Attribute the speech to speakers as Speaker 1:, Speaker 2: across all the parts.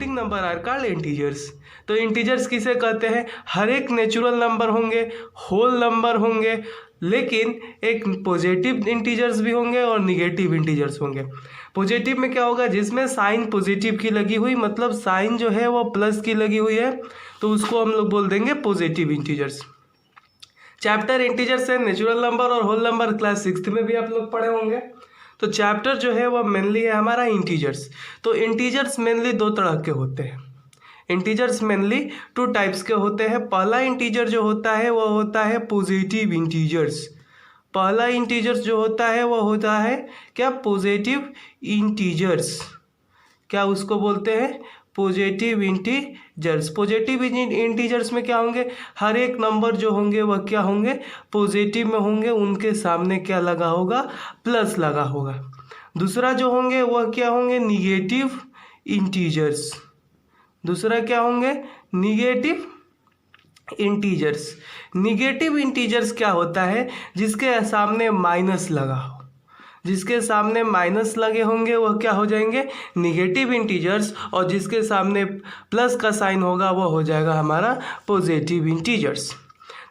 Speaker 1: Counting number are called integers. तो integers किसे कहते हैं? हर एक नेचुरल नंबर होंगे, होल नंबर होंगे, लेकिन एक पॉजिटिव इंटीजर्स भी होंगे और निगेटिव इंटीजर्स होंगे। पॉजिटिव में क्या होगा? जिसमें साइन पॉजिटिव की लगी हुई, मतलब साइन जो है वो प्लस की लगी हुई है, तो उसको हम लोग बोल देंगे पॉजिटिव इंटीजर्स। चैप्टर इंटीजर्स है नेचुरल नंबर और होल नंबर, क्लास 6 में भी आप लोग पढ़े होंगे। तो चैप्टर जो है वो मेनली है हमारा इंटीजर्स। तो इंटीजर्स मेनली दो तरह के होते हैं। इंटीजर्स मेनली 2 टाइप्स के होते हैं। पहला इंटीजर जो होता है वो होता है पॉजिटिव इंटीजर्स। पहला इंटीजर्स जो होता है वो होता है क्या? Positive integers. क्या उसको बोलते हैं? Positive integers. पॉजिटिव इंटीजर्स में क्या होंगे? हर एक नंबर जो होंगे वह क्या होंगे? पॉजिटिव में होंगे, उनके सामने क्या लगा होगा? प्लस लगा होगा। दूसरा जो होंगे वह क्या होंगे? Negative integers. दूसरा क्या होंगे? Negative integers. निगेटिव इंटीजर्स क्या होता है? जिसके सामने माइनस लगा हो। जिसके सामने माइनस लगे होंगे वह क्या हो जाएंगे? Negative integers. और जिसके सामने प्लस का साइन होगा वह हो जाएगा हमारा पॉजिटिव इंटीजर्स।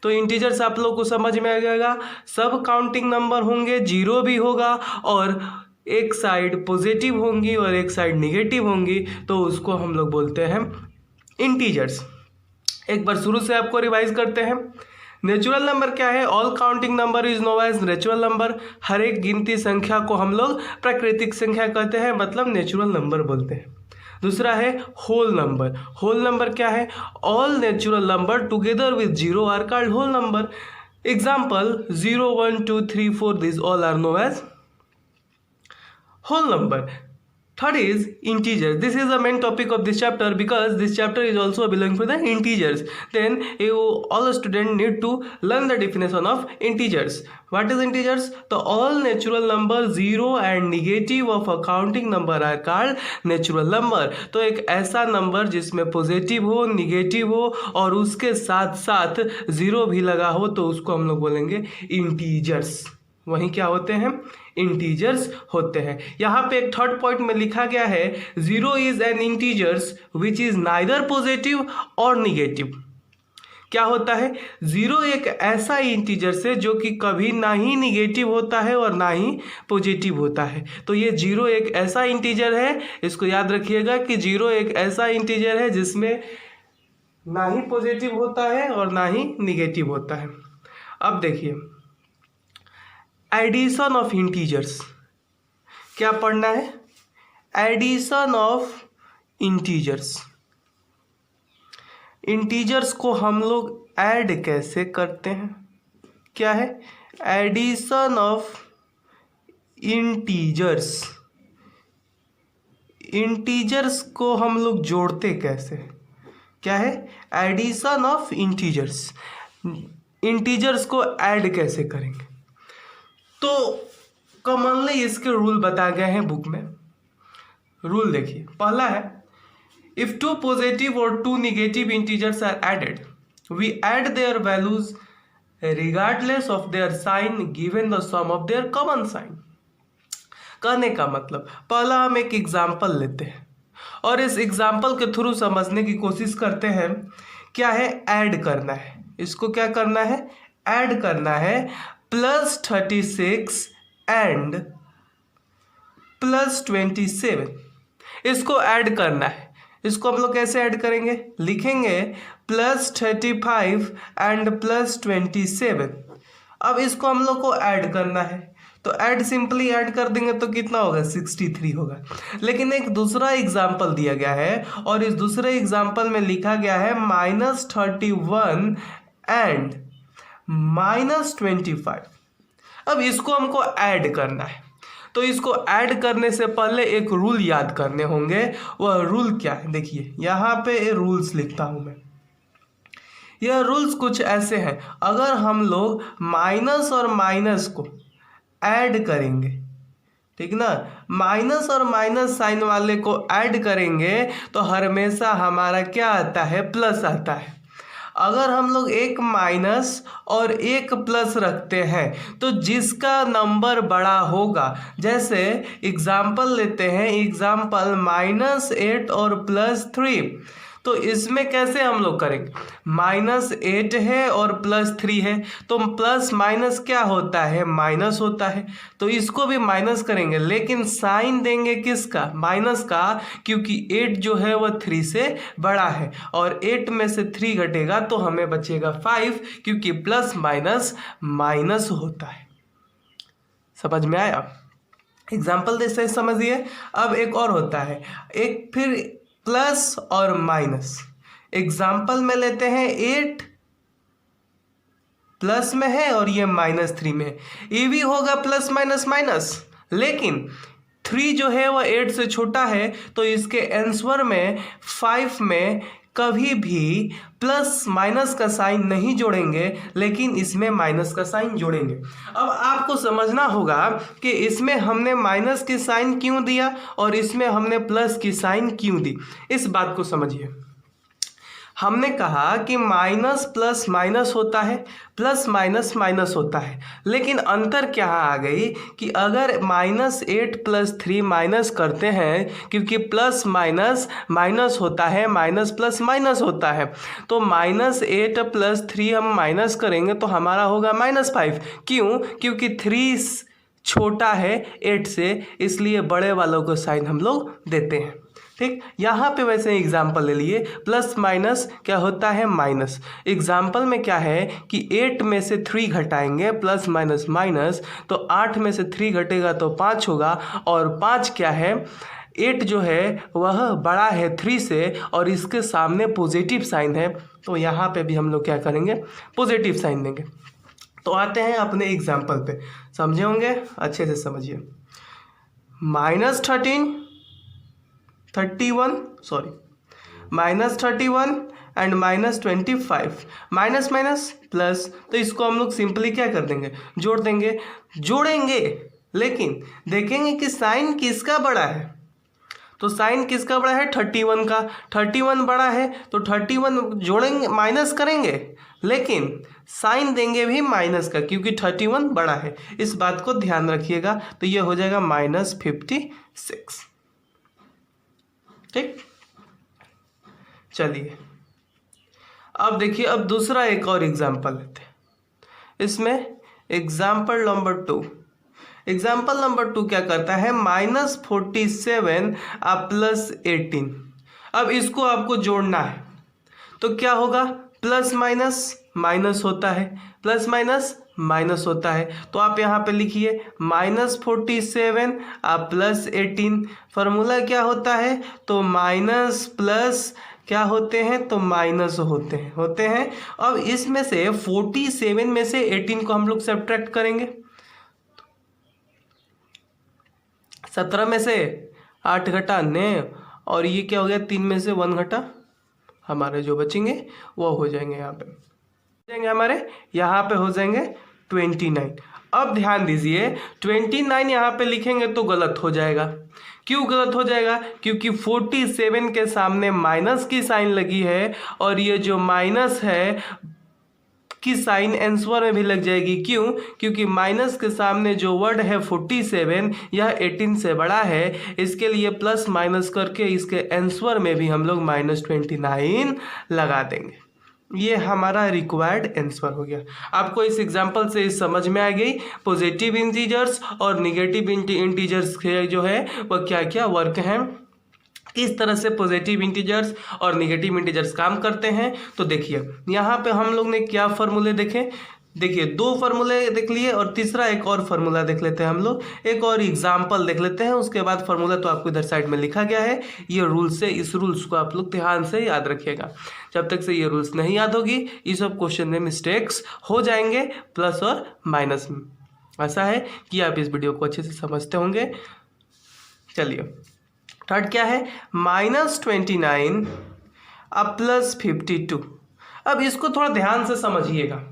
Speaker 1: तो इंटीजर्स आप लोग को समझ में आ जाएगा। सब काउंटिंग नंबर होंगे, जीरो भी होगा और एक साइड पॉजिटिव होंगी और एक साइड निगेटिव होंगी, तो उसको हम लोग बोलते हैं इंटीजर्स। एक बार शुरू से आपको रिवाइज करते हैं। नेचुरल नंबर क्या है? All counting number is known as natural number. हर एक गिनती संख्या को हम लोग प्राकृतिक संख्या कहते हैं, मतलब नेचुरल नंबर बोलते हैं। दूसरा है होल नंबर। होल नंबर क्या है? All natural number together with zero are called whole number. Example 0, 1, 2, 3, 4 this all are known as whole number. Third is integer. This is the main topic of this chapter because this chapter is also belonging to the integers. Then all students need to learn the definition of integers. What is integers? So all natural number zero and negative of a counting number are called natural number. तो एक ऐसा number जिसमें positive हो, negative हो और उसके साथ साथ जीरो भी लगा हो, तो उसको हम लोग बोलेंगे इंटीजर्स। वहीं क्या होते हैं? इंटीजर्स होते हैं। यहाँ पे एक थर्ड पॉइंट में लिखा गया है zero is an integers which is neither positive और निगेटिव। क्या होता है? जीरो एक ऐसा इंटीजर्स है जो कि कभी ना ही निगेटिव होता है और ना ही पॉजिटिव होता है। तो ये जीरो एक ऐसा इंटीजर है, इसको याद रखिएगा कि जीरो एक ऐसा इंटीजर है जिसमें ना ही पॉजिटिव होता है और ना ही निगेटिव होता है। अब देखिए एडिशन ऑफ इंटीजर्स। क्या पढ़ना है? Addition of integers. इंटीजर्स को हम लोग ऐड कैसे करते हैं? क्या है? Addition of integers. इंटीजर्स को हम लोग जोड़ते कैसे? क्या है? Addition of integers. इंटीजर्स को ऐड कैसे करेंगे? तो कॉमनली इसके रूल बताए गए हैं बुक में। रूल देखिए, पहला है इफ 2 पॉजिटिव और 2 negative integers are added we add their values regardless of their sign given the sum of their common sign. कहने का मतलब, पहला हम एक एग्जाम्पल लेते हैं और इस एग्जाम्पल के थ्रू समझने की कोशिश करते हैं। क्या है? ऐड करना है। इसको क्या करना है? ऐड करना है। +36 एंड +27 इसको ऐड करना है। इसको हम लोग कैसे ऐड करेंगे? लिखेंगे +35 एंड +27। अब इसको हम लोग को ऐड करना है, तो ऐड सिंपली ऐड कर देंगे तो कितना होगा? 63 होगा। लेकिन एक दूसरा एग्जाम्पल दिया गया है और इस दूसरे एग्जाम्पल में लिखा गया है -31 एंड -25। अब इसको हमको ऐड करना है, तो इसको ऐड करने से पहले एक रूल याद करने होंगे। वह रूल क्या है? देखिए यहाँ पे रूल्स लिखता हूँ मैं। यह रूल्स कुछ ऐसे हैं। अगर हम लोग माइनस और माइनस को ऐड करेंगे, ठीक ना, माइनस और माइनस साइन वाले को ऐड करेंगे तो हमेशा हमारा क्या आता है? प्लस आता है। अगर हम लोग एक माइनस और एक प्लस रखते हैं तो जिसका नंबर बड़ा होगा, जैसे एग्जाम्पल लेते हैं, एग्जाम्पल -8 और +3, तो इसमें कैसे हम लोग करेंगे, -8 है और +3 है, तो प्लस माइनस क्या होता है, माइनस होता है, तो इसको भी माइनस करेंगे, लेकिन साइन देंगे किसका, माइनस का, क्योंकि 8 जो है वह 3 से बड़ा है और 8 में से 3 घटेगा तो हमें बचेगा 5, क्योंकि प्लस माइनस माइनस होता है। समझ में आया? एग्जाम्पल जैसे समझिए। अब एक और होता है, एक फिर प्लस और माइनस। एग्जाम्पल में लेते हैं 8 प्लस में है और ये -3 में है, ये भी होगा प्लस माइनस माइनस, लेकिन 3 जो है वह 8 से छोटा है, तो इसके आंसर में 5 में कभी भी प्लस माइनस का साइन नहीं जोड़ेंगे, लेकिन इसमें माइनस का साइन जोड़ेंगे। अब आपको समझना होगा कि इसमें हमने माइनस की साइन क्यों दिया और इसमें हमने प्लस की साइन क्यों दी, इस बात को समझिए। हमने कहा कि माइनस प्लस माइनस होता है, प्लस माइनस माइनस होता है, लेकिन अंतर क्या आ गई कि अगर -8 + 3 माइनस करते हैं, क्योंकि प्लस माइनस माइनस होता है, माइनस प्लस माइनस होता है, तो -8 + 3 हम माइनस करेंगे तो हमारा होगा -5। क्यों? क्योंकि 3 छोटा है 8 से, इसलिए बड़े वालों को साइन हम लोग देते हैं। ठीक, यहाँ पे वैसे एग्जाम्पल ले लिए, प्लस माइनस क्या होता है, माइनस। एग्जाम्पल में क्या है कि 8 में से 3 घटाएंगे, प्लस माइनस माइनस, तो 8 में से 3 घटेगा तो 5 होगा, और 5 क्या है, 8 जो है वह बड़ा है 3 से और इसके सामने पॉजिटिव साइन है, तो यहाँ पे भी हम लोग क्या करेंगे, पॉजिटिव साइन देंगे। तो आते हैं अपने एग्जाम्पल पे, समझे होंगे, अच्छे से समझिए। -31 एंड -25, माइनस माइनस प्लस, तो इसको हम लोग सिंपली क्या कर देंगे, जोड़ेंगे, लेकिन देखेंगे कि साइन किसका बड़ा है, तो साइन किसका बड़ा है, 31 का। 31 बड़ा है तो 31 जोड़ेंगे, माइनस करेंगे, लेकिन साइन देंगे भी माइनस का, क्योंकि 31 बड़ा है, इस बात को ध्यान रखिएगा। तो ये हो जाएगा -56। ठीक, चलिए अब देखिए, अब दूसरा एक और एग्जाम्पल लेते हैं। इसमें एग्जाम्पल नंबर 2 क्या करता है, -47 +18। अब इसको आपको जोड़ना है, तो क्या होगा, प्लस माइनस माइनस होता है, प्लस माइनस माइनस होता है, तो आप यहाँ पे लिखिए -47 +18। फार्मूला क्या होता है, तो माइनस प्लस क्या होते हैं, तो माइनस होते हैं। अब इसमें से 47 में से 18 को हम लोग सब्ट्रैक्ट करेंगे, 17 में से 8 घटा 9, और ये क्या हो गया, 3 में से 1 घटा, हमारे जो बचेंगे वो हो जाएंगे, यहाँ पे हो जाएंगे 29। अब ध्यान दीजिए, 29 यहाँ पे लिखेंगे तो गलत हो जाएगा। क्यों गलत हो जाएगा, क्योंकि 47 के सामने माइनस की साइन लगी है, और ये जो माइनस है की साइन आंसर में भी लग जाएगी। क्यों? क्योंकि माइनस के सामने जो वर्ड है 47, यह 18 से बड़ा है, इसके लिए प्लस माइनस करके इसके आंसर में भी हम लोग -29 लगा देंगे। ये हमारा रिक्वायर्ड आंसर हो गया। आपको इस एग्जाम्पल से समझ में आ गई पॉजिटिव इंटीजर्स और निगेटिव इंटीजर्स के जो है वह क्या क्या वर्क हैं, किस तरह से पॉजिटिव इंटीजर्स और निगेटिव इंटीजर्स काम करते हैं। तो देखिए यहाँ पे हम लोग ने क्या फार्मूले देखे, देखिए 2 फार्मूले देख लिए, और तीसरा एक और फार्मूला देख लेते हैं हम लोग, एक और एग्जाम्पल देख लेते हैं, उसके बाद फार्मूला तो आपको इधर साइड में लिखा गया है। ये रूल्स है, इस रूल्स को आप लोग ध्यान से याद रखिएगा। जब तक से ये रूल्स नहीं याद होगी, ये सब क्वेश्चन में मिस्टेक्स हो जाएंगे प्लस और माइनस में। ऐसा है कि आप इस वीडियो को अच्छे से समझते होंगे। चलिए थर्ड क्या है, -29 +52। अब इसको थोड़ा ध्यान से समझिएगा।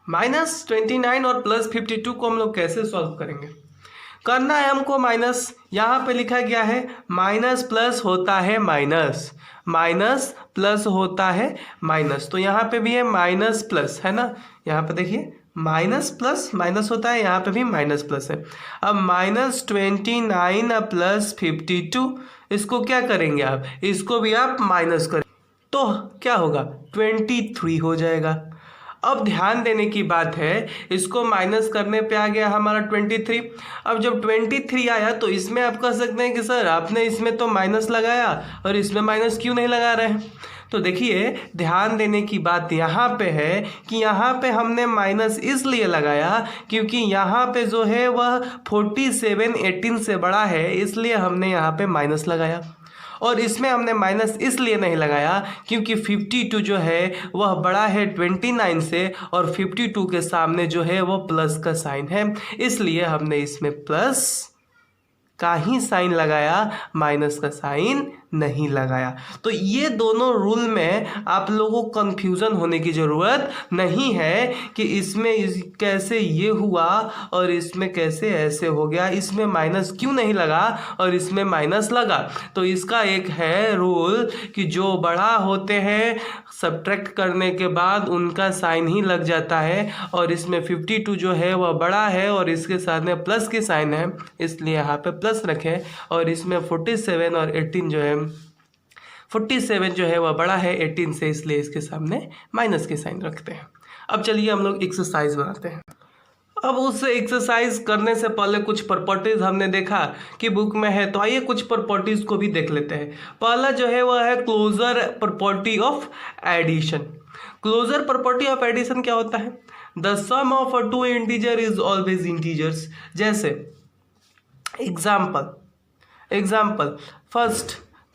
Speaker 1: -29 और +52 को हम लोग कैसे सॉल्व करेंगे। करना है हमको माइनस। यहाँ पे लिखा गया है माइनस प्लस होता है माइनस, माइनस प्लस होता है माइनस, तो यहाँ पे भी है माइनस प्लस, है ना। यहाँ पे देखिए माइनस प्लस माइनस होता है, यहाँ पे भी माइनस प्लस है। अब -29 प्लस 52, इसको क्या करेंगे आप, इसको भी आप माइनस करें तो क्या होगा 23 हो जाएगा। अब ध्यान देने की बात है, इसको माइनस करने पे आ गया हमारा 23। अब जब 23 आया तो इसमें आप कह सकते हैं कि सर आपने इसमें तो माइनस लगाया और इसमें माइनस क्यों नहीं लगा रहे हैं। तो देखिए ध्यान देने की बात यहाँ पे है कि यहाँ पे हमने माइनस इसलिए लगाया क्योंकि यहाँ पे जो है वह 47 18 से बड़ा है, इसलिए हमने यहाँ पे माइनस लगाया। और इसमें हमने माइनस इसलिए नहीं लगाया क्योंकि 52 जो है वह बड़ा है 29 से, और 52 के सामने जो है वह प्लस का साइन है, इसलिए हमने इसमें प्लस का ही साइन लगाया, माइनस का साइन नहीं लगाया। तो ये दोनों रूल में आप लोगों को कन्फ्यूज़न होने की ज़रूरत नहीं है कि इसमें कैसे ये हुआ और इसमें कैसे ऐसे हो गया, इसमें माइनस क्यों नहीं लगा और इसमें माइनस लगा। तो इसका एक है रूल कि जो बड़ा होते हैं सब्ट्रैक्ट करने के बाद उनका साइन ही लग जाता है, और इसमें 52 जो है वह बड़ा है और इसके साथ में प्लस की साइन है, इसलिए यहाँ पे प्लस रखें। और इसमें 47 और 18 जो है 47 जो है वह बड़ा है 18 से, इसलिए इसके सामने माइनस के साइन रखते हैं। अब चलिए हम लोग एक्सरसाइज बनाते हैं। अब उस एक्सरसाइज करने से पहले कुछ प्रॉपर्टीज हमने देखा कि बुक में है, तो आइए कुछ प्रॉपर्टीज को भी देख लेते हैं। पहला जो है वह है closure property of addition. Closure property of addition क्या होता है, the sum of a two integer is always integers. जैसे एग्जाम्पल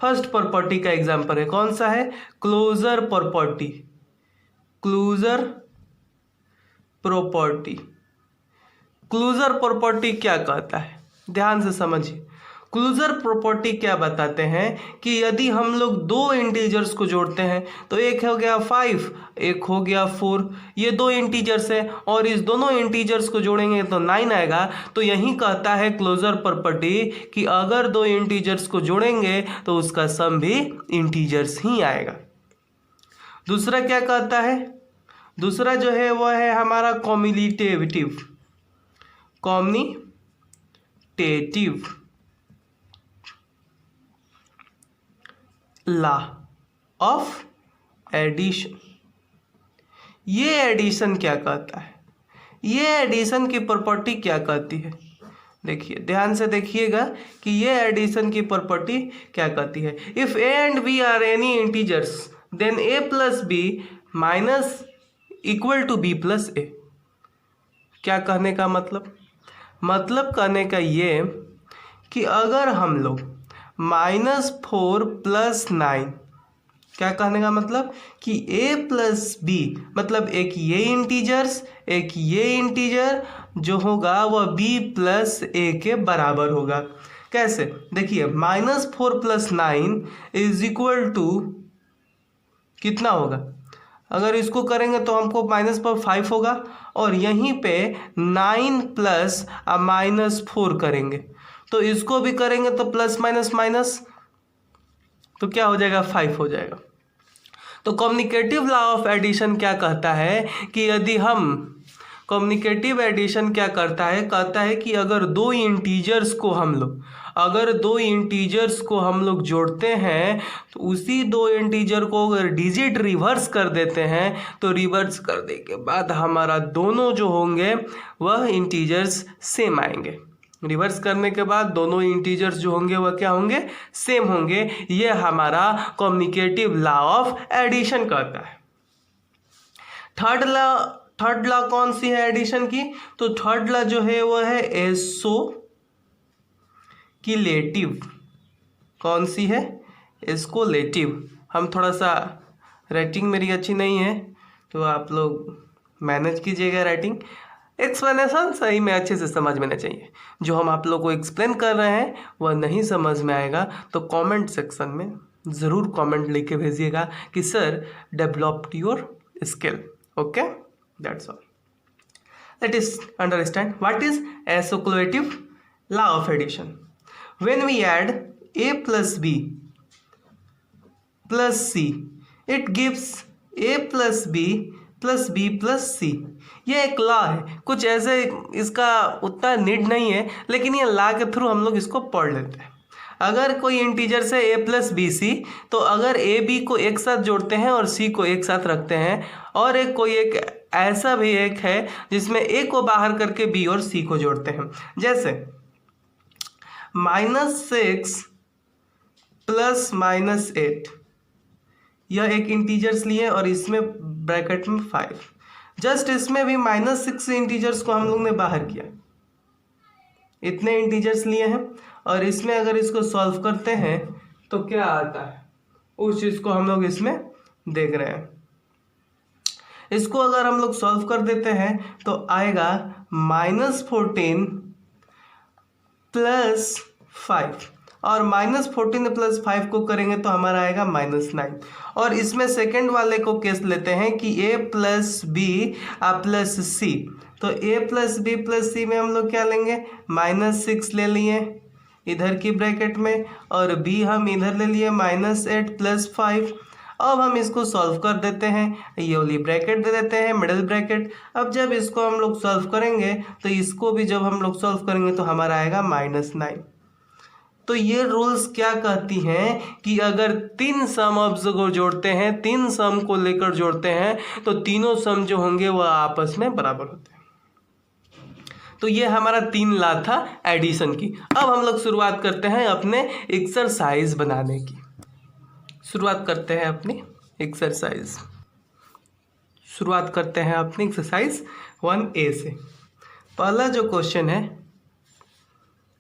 Speaker 1: फर्स्ट प्रॉपर्टी का एग्जाम्पल है, कौन सा है, क्लोजर प्रॉपर्टी। क्लोजर प्रॉपर्टी क्या कहता है, ध्यान से समझिए। क्लोजर प्रॉपर्टी क्या बताते हैं कि यदि हम लोग दो इंटीजर्स को जोड़ते हैं तो एक हो गया 5, एक हो गया 4, ये दो इंटीजर्स हैं और इस दोनों इंटीजर्स को जोड़ेंगे तो 9 आएगा। तो यही कहता है क्लोजर प्रॉपर्टी कि अगर दो इंटीजर्स को जोड़ेंगे तो उसका सम भी इंटीजर्स ही आएगा। दूसरा क्या कहता है, दूसरा जो है वह है हमारा कॉम्यूटेटिव लॉ ऑफ एडिशन। ये एडिशन क्या कहता है, ये एडिशन की प्रॉपर्टी क्या कहती है, देखिए ध्यान से देखिएगा कि ये एडिशन की प्रॉपर्टी क्या कहती है। If a and b are any integers then a plus b minus equal to b plus a. क्या कहने का मतलब कहने का ये कि अगर हम लोग -4 + 9, क्या कहने का मतलब कि a प्लस बी, मतलब एक ये इंटीजर्स एक ये इंटीजर जो होगा वह b प्लस a के बराबर होगा। कैसे, देखिए -4 + 9 इज इक्वल टू कितना होगा, अगर इसको करेंगे तो हमको -5 होगा, और यहीं पे 9 + -4 करेंगे तो इसको भी करेंगे तो प्लस माइनस तो क्या हो जाएगा 5 हो जाएगा। तो कम्युनिकेटिव लॉ ऑफ एडिशन क्या कहता है कि यदि हम कम्युनिकेटिव एडिशन क्या करता है, कहता है कि अगर दो इंटीजर्स को हम लोग जोड़ते हैं तो उसी दो इंटीजर को अगर डिजिट रिवर्स कर देते हैं तो रिवर्स करने के बाद हमारा दोनों जो होंगे वह इंटीजर्स सेम आएंगे। रिवर्स करने के बाद दोनों इंटीजर्स जो होंगे वह क्या होंगे, सेम होंगे। ये हमारा कम्युनिकेटिव लॉ ऑफ एडिशन कहता है। थर्ड लॉ कौन सी है एडिशन की, तो थर्ड लॉ जो है वह है एस्कोलेटिव। कौन सी है, एस्कोलेटिव। हम थोड़ा सा राइटिंग मेरी अच्छी नहीं है तो आप लोग मैनेज कीजिएगा राइटिंग। एक्सप्लेनेशन सही में अच्छे से समझ में आना चाहिए। जो हम आप लोग को एक्सप्लेन कर रहे हैं वह नहीं समझ में आएगा तो कमेंट सेक्शन में ज़रूर कमेंट लिख के भेजिएगा कि sir developed your skill. Okay, that's all. Let us understand what is associative law of addition. When we add a plus b plus c, it gives a plus b plus b plus c. ये एक law है, कुछ ऐसे इसका उतना need नहीं है, लेकिन ये लॉ के थ्रू हम लोग इसको पढ़ लेते हैं. अगर कोई इंटीजर से a प्लस बी सी, तो अगर a b को एक साथ जोड़ते हैं और c को एक साथ रखते हैं, और एक कोई एक ऐसा भी एक है जिसमें a को बाहर करके b और c को जोड़ते हैं, जैसे -6 प्लस -8, यह एक इंटीजर्स लिए और इसमें ब्रैकेट में 5. जस्ट इसमें भी -6 इंटीजर्स को हम लोग ने बाहर किया, इतने इंटीजर्स लिए हैं, और इसमें अगर इसको सॉल्व करते हैं तो क्या आता है उस चीज़ को हम लोग इसमें देख रहे हैं. इसको अगर हम लोग सॉल्व कर देते हैं तो आएगा -14 प्लस 5, और -14 प्लस 5 को करेंगे तो हमारा आएगा -9. और इसमें सेकंड वाले को केस लेते हैं कि a प्लस बी प्लस सी, तो a प्लस बी प्लस सी में हम लोग क्या लेंगे, -6 ले लिए इधर की ब्रैकेट में, और b हम इधर ले लिए -8 प्लस 5. अब हम इसको सॉल्व कर देते हैं, ये वाली ब्रैकेट दे देते हैं मिडिल ब्रैकेट. अब जब इसको हम लोग सॉल्व करेंगे तो इसको भी जब हम लोग सॉल्व करेंगे तो हमारा आएगा -9. तो ये रूल्स क्या कहती हैं कि अगर 3 सम को जोड़ते हैं, 3 सम को लेकर जोड़ते हैं, तो तीनों सम जो होंगे वह आपस में बराबर होते हैं. तो ये हमारा 3 लॉ था एडिशन की. अब हम लोग शुरुआत करते हैं अपने एक्सरसाइज बनाने की. शुरुआत करते हैं अपनी एक्सरसाइज 1A से. पहला जो क्वेश्चन है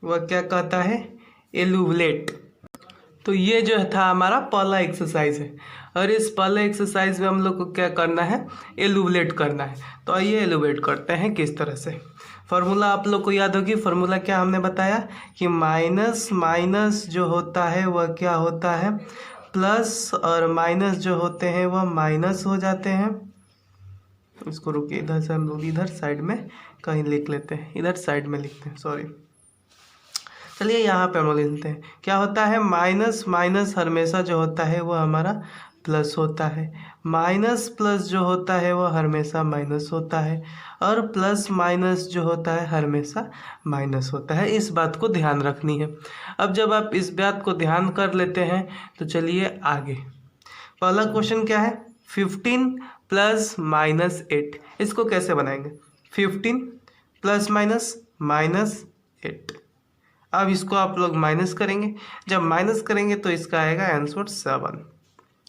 Speaker 1: वह क्या कहता है, एलुवलेट. तो ये जो था हमारा पहला एक्सरसाइज है, और इस पहले एक्सरसाइज में हम लोग को क्या करना है, एलुवलेट करना है. तो आइए एलुवलेट करते हैं किस तरह से. फार्मूला आप लोग को याद होगी. फार्मूला क्या हमने बताया कि माइनस माइनस जो होता है वह क्या होता है, प्लस, और माइनस जो होते हैं वह माइनस हो जाते हैं. इसको रुकिए, इधर से हम लोग इधर साइड में कहीं लिख लेते हैं, इधर साइड में लिखते हैं, सॉरी. चलिए यहाँ पे हम लोग लिखते हैं. क्या होता है, माइनस माइनस हमेशा जो होता है वो हमारा प्लस होता है, माइनस प्लस जो होता है वो हमेशा माइनस होता है, और प्लस माइनस जो होता है हमेशा माइनस होता है. इस बात को ध्यान रखनी है. अब जब आप इस बात को ध्यान कर लेते हैं तो चलिए आगे. पहला क्वेश्चन क्या है, 15 प्लस -8. इसको कैसे बनाएंगे, 15 प्लस -8. अब इसको आप लोग माइनस करेंगे. जब माइनस करेंगे तो इसका आएगा आंसर 7.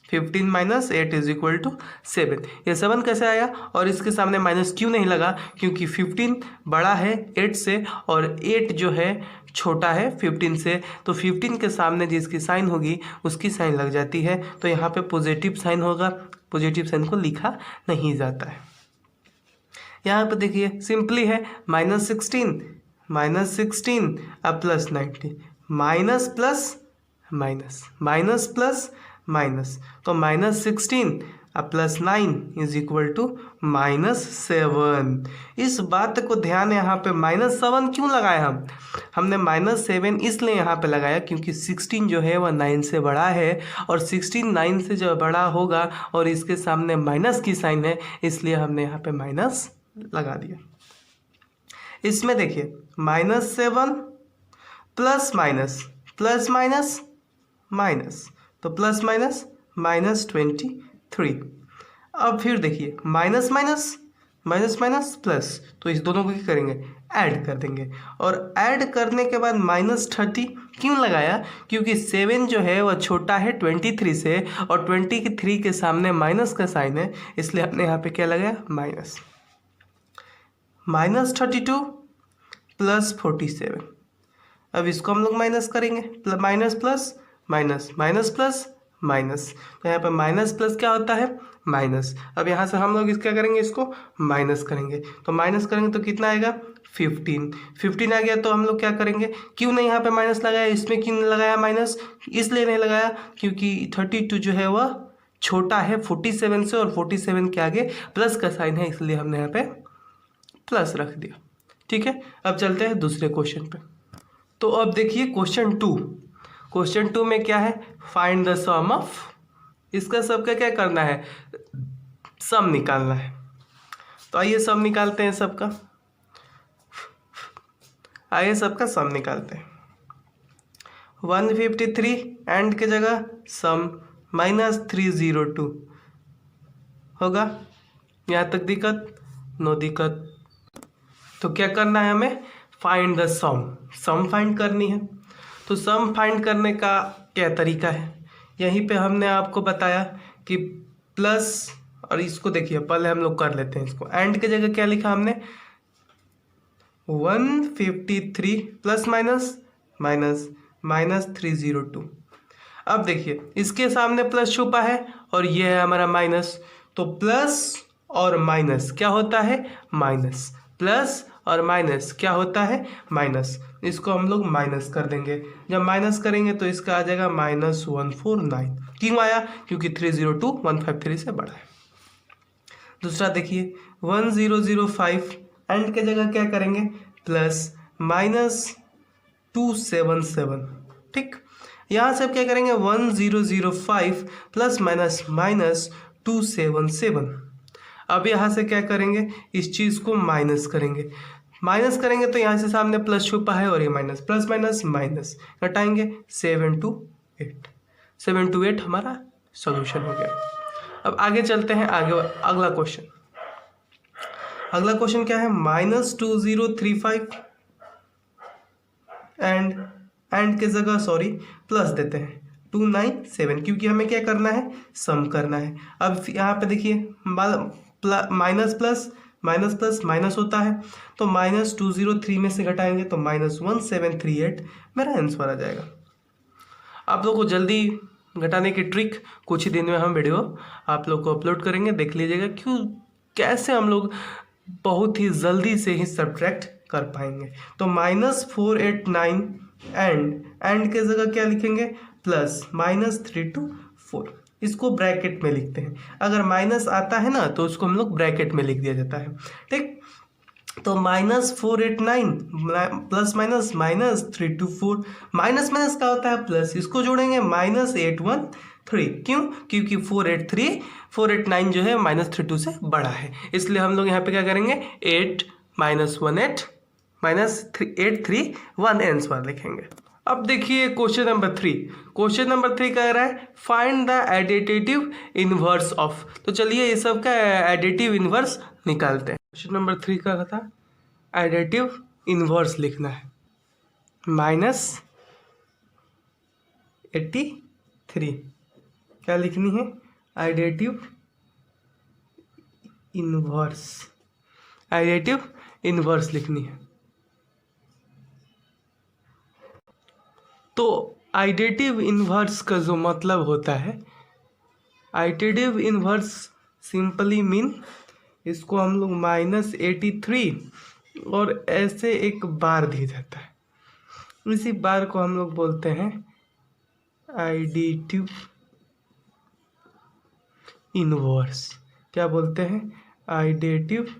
Speaker 1: 15 - 8 = 7. ये 7 कैसे आया, और इसके सामने माइनस क्यों नहीं लगा, क्योंकि 15 बड़ा है 8 से, और 8 जो है छोटा है 15 से. तो 15 के सामने जिसकी साइन होगी उसकी साइन लग जाती है. तो यहाँ पे पॉजिटिव साइन होगा, पॉजिटिव साइन को लिखा नहीं जाता है. यहाँ पे देखिए सिंपली है, -16 plus 19, minus plus minus, minus plus minus, तो -16 प्लस 9 = -7. इस बात को ध्यान, यहाँ पे -7 क्यों लगाया हमने -7 इसलिए यहाँ पे लगाया क्योंकि 16 जो है वह 9 से बड़ा है, और 16 9 से जो बड़ा होगा और इसके सामने माइनस की साइन है, इसलिए हमने यहाँ पे माइनस लगा दिया. इसमें देखिए -7 plus minus plus minus minus, तो प्लस माइनस -23. अब फिर देखिए minus minus minus minus plus, तो इस दोनों को क्या करेंगे, ऐड कर देंगे. और ऐड करने के बाद -30 क्यों लगाया, क्योंकि 7 जो है वह छोटा है 23 से, और 23 के सामने माइनस का साइन है, इसलिए हमने यहाँ पे क्या लगाया, माइनस. -32 प्लस 47. अब इसको हम लोग माइनस करेंगे, minus plus minus, minus plus minus, तो यहाँ पे माइनस प्लस क्या होता है, माइनस. अब यहाँ से हम लोग क्या करेंगे, इसको माइनस करेंगे. तो माइनस करेंगे तो कितना आएगा, 15 आ गया. तो हम लोग क्या करेंगे, क्यों नहीं यहाँ पे माइनस लगाया, इसमें क्यों नहीं लगाया माइनस, इसलिए नहीं लगाया क्योंकि 32 जो है वह छोटा है 47 से, और 47 के आगे प्लस का साइन है, इसलिए हमने यहाँ पे प्लस रख दिया. ठीक है, अब चलते हैं दूसरे क्वेश्चन पे. तो अब देखिए क्वेश्चन टू में क्या है, फाइंड द सम ऑफ, इसका सबका क्या करना है, सम निकालना है। तो आइए सम निकालते हैं सबका, आइए सबका सम निकालते हैं। 153 एंड के जगह सम -302 होगा। यहाँ तक दिक्कत, नो दिक्कत। तो क्या करना है हमें, फाइंड द सम फाइंड करनी है। तो सम फाइंड करने का क्या तरीका है, यहीं पे हमने आपको बताया कि प्लस, और इसको देखिए पहले हम लोग कर लेते हैं इसको। एंड के जगह क्या लिखा हमने, 153 प्लस माइनस 302। अब देखिए इसके सामने प्लस छुपा है और ये है हमारा माइनस, तो प्लस और माइनस क्या होता है, माइनस, प्लस और माइनस क्या होता है, माइनस। इसको हम लोग माइनस कर देंगे, जब माइनस करेंगे तो इसका आ जाएगा -149। क्यों आया, क्योंकि 302 153 से बड़ा है। दूसरा देखिए 1005 एंड के जगह क्या करेंगे, प्लस -277, ठीक। यहाँ से क्या करेंगे, 1005 प्लस -277। अब यहाँ से क्या करेंगे, इस चीज़ को माइनस करेंगे तो यहाँ से सामने प्लस छुपा है और ये माइनस, प्लस माइनस घटाएंगे 728 हमारा सॉल्यूशन हो गया। अब आगे चलते हैं, आगे अगला क्वेश्चन क्या है, -2035 एंड के जगह प्लस देते हैं 297, क्योंकि हमें क्या करना है, सम करना है। अब यहाँ पे देखिए माइनस प्लस माइनस होता है, तो -203 में से घटाएंगे तो -1738 मेरा आंसर आ जाएगा। आप लोग को जल्दी घटाने की ट्रिक कुछ ही दिन में हम वीडियो आप लोग को अपलोड करेंगे, देख लीजिएगा क्यों कैसे हम लोग बहुत ही जल्दी से ही सब्ट्रैक्ट कर पाएंगे। तो -489 एंड के जगह क्या लिखेंगे, प्लस -324, इसको ब्रैकेट में लिखते हैं। अगर माइनस आता है ना तो उसको हम लोग ब्रैकेट में लिख दिया जाता है, ठीक। तो -489 प्लस -324, माइनस क्या होता है, प्लस, इसको जोड़ेंगे -813। क्यों, क्योंकि 489 जो है -32 से बड़ा है, इसलिए हम लोग यहाँ पे क्या करेंगे, 831 आंसर लिखेंगे। अब देखिए क्वेश्चन नंबर 3 कह रहा है find the additive inverse of. तो चलिए ये सब का एडिटिव इनवर्स निकालते हैं। क्वेश्चन नंबर 3 का था एडिटिव इनवर्स लिखना है, -83 क्या लिखनी है, एडिटिव इनवर्स लिखनी है। तो एडिटिव इनवर्स का जो मतलब होता है, एडिटिव इनवर्स सिंपली मीन, इसको हम लोग -83 और ऐसे एक बार दिया जाता है, इसी बार को हम लोग बोलते हैं एडिटिव इनवर्स। क्या बोलते हैं, एडिटिव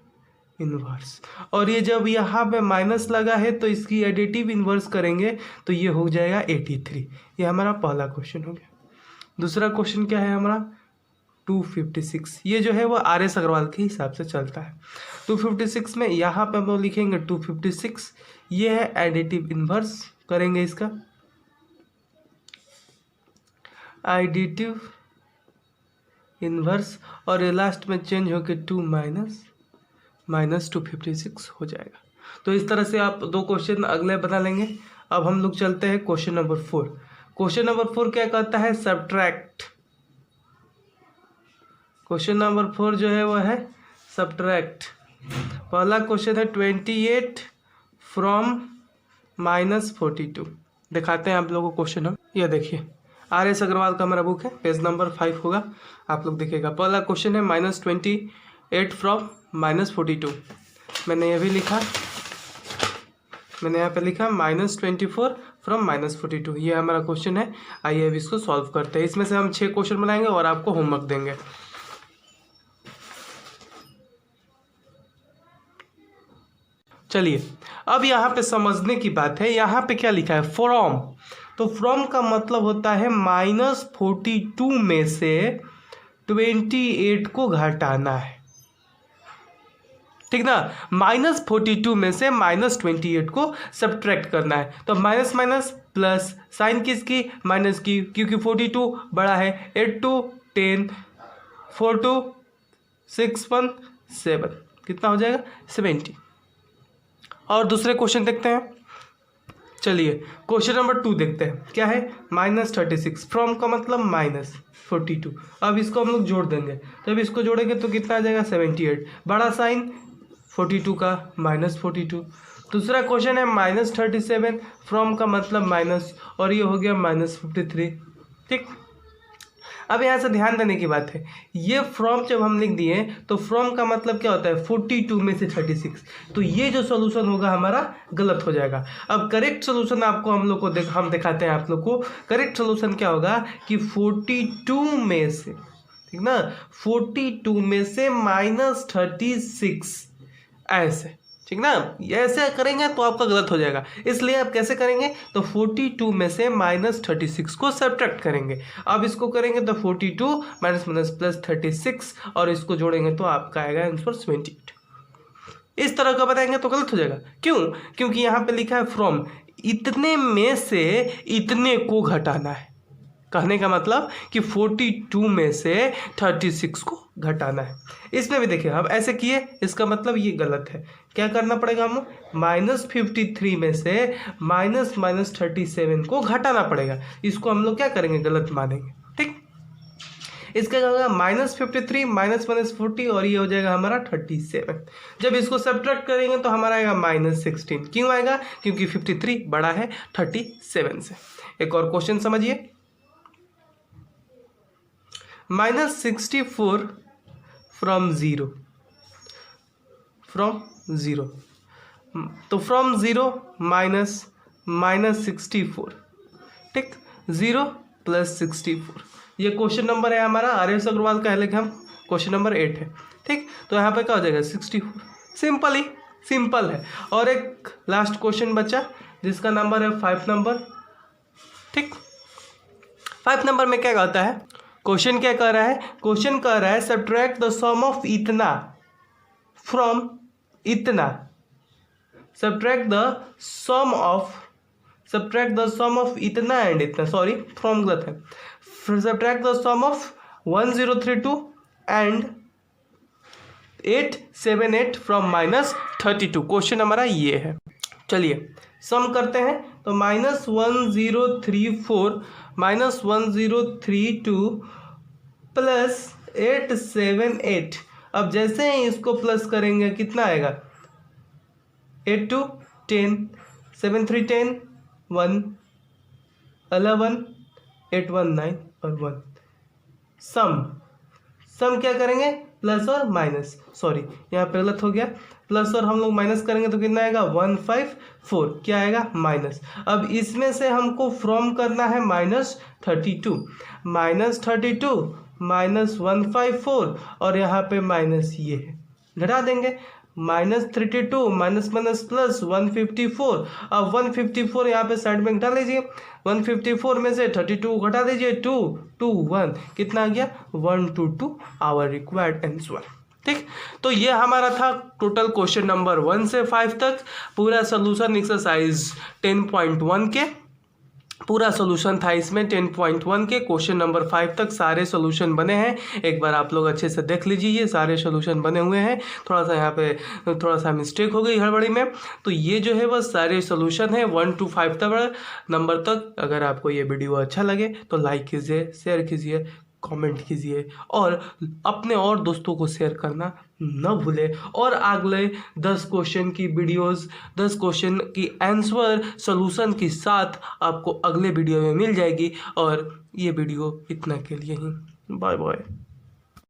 Speaker 1: इनवर्स। और ये जब यहाँ पे माइनस लगा है तो इसकी एडिटिव इनवर्स करेंगे तो ये हो जाएगा 83। ये हमारा पहला क्वेश्चन हो गया। दूसरा क्वेश्चन क्या है हमारा, 256। ये जो है वो RS अग्रवाल के हिसाब से चलता है। 256 में यहाँ पे हम लोग लिखेंगे 256, ये है एडिटिव इनवर्स, करेंगे इसका एडिटिव इनवर्स, और ये लास्ट में चेंज होकर 2 -256 हो जाएगा। तो इस तरह से आप 2 क्वेश्चन अगले बना लेंगे। अब हम लोग चलते हैं क्वेश्चन नंबर 4। क्वेश्चन नंबर 4 क्या कहता है, सब्ट्रैक्ट। क्वेश्चन नंबर 4 जो है वो है सब्ट्रैक्ट। पहला क्वेश्चन है 28 फ्रॉम -42। दिखाते हैं आप लोगों को क्वेश्चन हम, ये देखिए RS अग्रवाल का हमारा बुक है, पेज नंबर 5 होगा, आप लोग देखिएगा। पहला क्वेश्चन है -28 फ्रॉम -42। मैंने ये भी लिखा, मैंने यहाँ पे लिखा -24 फ्रॉम -42। ये हमारा क्वेश्चन है। आइए अब इसको सॉल्व करते हैं। इसमें से हम 6 क्वेश्चन बनाएंगे और आपको होमवर्क देंगे। चलिए अब यहाँ पे समझने की बात है, यहाँ पे क्या लिखा है, फ्रॉम। तो फ्रॉम का मतलब होता है -42 में से 28 को घटाना है, ठीक ना। -42 में से -28 को सब्ट्रैक्ट करना है। तो माइनस माइनस प्लस, साइन किसकी, माइनस की, क्योंकि 42 बड़ा है। 8 2 10, 4 2 6 1 7, कितना हो जाएगा, 70। और दूसरे क्वेश्चन देखते हैं। चलिए क्वेश्चन नंबर 2 देखते हैं, क्या है, -36। फ्रॉम का मतलब -42। अब इसको हम लोग जोड़ देंगे, जब इसको जोड़ेंगे तो कितना आ जाएगा, 78। बड़ा साइन 42 का -42। दूसरा क्वेश्चन है -37, फ्रॉम का मतलब माइनस, और ये हो गया -53, ठीक। अब यहाँ से ध्यान देने की बात है, ये फ्रॉम जब हम लिख दिए तो फ्रॉम का मतलब क्या होता है, 42 में से 36। तो ये जो सोल्यूशन होगा हमारा गलत हो जाएगा। अब करेक्ट सोल्यूशन आपको हम लोग को हम दिखाते हैं आप लोग को। करेक्ट सोल्यूशन क्या होगा कि 42 में से, ठीक ना, 42 में से -36, ऐसे, ठीक ना। ऐसे करेंगे तो आपका गलत हो जाएगा, इसलिए आप कैसे करेंगे, तो 42 में से -36 को सब्ट्रैक्ट करेंगे। अब इसको करेंगे तो 42 माइनस माइनस प्लस 36, और इसको जोड़ेंगे तो आपका आएगा आंसर 78। इस तरह का बताएंगे तो गलत हो जाएगा। क्यों, क्योंकि यहाँ पे लिखा है फ्रॉम, इतने में से इतने को घटाना है। कहने का मतलब कि 42 में से 36 को घटाना है। इसमें भी देखिए अब ऐसे किए, इसका मतलब ये गलत है। क्या करना पड़ेगा, हम -53 में से -37 को घटाना पड़ेगा। इसको हम लोग क्या करेंगे, गलत मानेंगे, ठीक। इसका क्या होगा, -53 -40, और ये हो जाएगा हमारा 37। जब इसको सब्ट्रैक्ट करेंगे तो हमारा आएगा -16। क्यों आएगा, क्योंकि 53 बड़ा है 37 से। एक और क्वेश्चन समझिए, -64 फ्रॉम ज़ीरो, तो फ्रॉम ज़ीरो -64, ठीक, 0 + 64। ये क्वेश्चन नंबर है हमारा, आर.एस. अग्रवाल का है, लेकिन हम क्वेश्चन नंबर 8 है, ठीक। तो यहाँ पे क्या हो जाएगा, 64। सिंपल है। और एक लास्ट क्वेश्चन बचा जिसका नंबर है 5 नंबर, ठीक। 5 नंबर में क्या कहता है, क्वेश्चन क्या कह रहा है, क्वेश्चन कह रहा है सब्ट्रैक्ट द सम ऑफ इतना फ्रॉम इतना, सब्ट्रैक्ट द सम ऑफ इतना एंड इतना, सॉरी फ्रॉम गलत है, subtract the sum of 1032 and 878 from -32। Question हमारा ये है। चलिए सम करते हैं, तो -1034 -1032 प्लस 878। अब जैसे ही इसको प्लस करेंगे कितना आएगा, 8 2 10, 7 3 10, 1 11, 8 1 9 और 1। सम क्या करेंगे, प्लस और माइनस, सॉरी यहाँ पे गलत हो गया, प्लस और हम लोग माइनस करेंगे तो कितना आएगा, 154, क्या आएगा, माइनस। अब इसमें से हमको फ्रॉम करना है -32 -154, और यहाँ पे माइनस ये है, घटा देंगे, -32 माइनस माइनस प्लस 154। अब 154 यहाँ पे साइड में घटा लीजिए, 154 में से 32 घटा दीजिए, 2 2 1, कितना आ गया, 122 आवर रिक्वायर्ड आंसर, ठीक। तो ये हमारा था टोटल क्वेश्चन नंबर 1 से 5 तक पूरा सोल्यूशन एक्सरसाइज 10.1 के, पूरा सोल्यूशन था इसमें 10.1 के। क्वेश्चन नंबर 5 तक सारे सोल्यूशन बने हैं, एक बार आप लोग अच्छे से देख लीजिए, ये सारे सोल्यूशन बने हुए हैं। थोड़ा सा यहाँ पे थोड़ा सा मिस्टेक हो गई हड़बड़ी में, तो ये जो है बस सारे सोल्यूशन है 1 to 5 तक नंबर तक। अगर आपको ये वीडियो अच्छा लगे तो लाइक कीजिए, शेयर कीजिए, कमेंट कीजिए, और अपने और दोस्तों को शेयर करना न भूलें। और अगले 10 क्वेश्चन की वीडियोस, 10 क्वेश्चन की आंसर सॉल्यूशन के साथ आपको अगले वीडियो में मिल जाएगी। और ये वीडियो इतना के लिए ही, बाय बाय।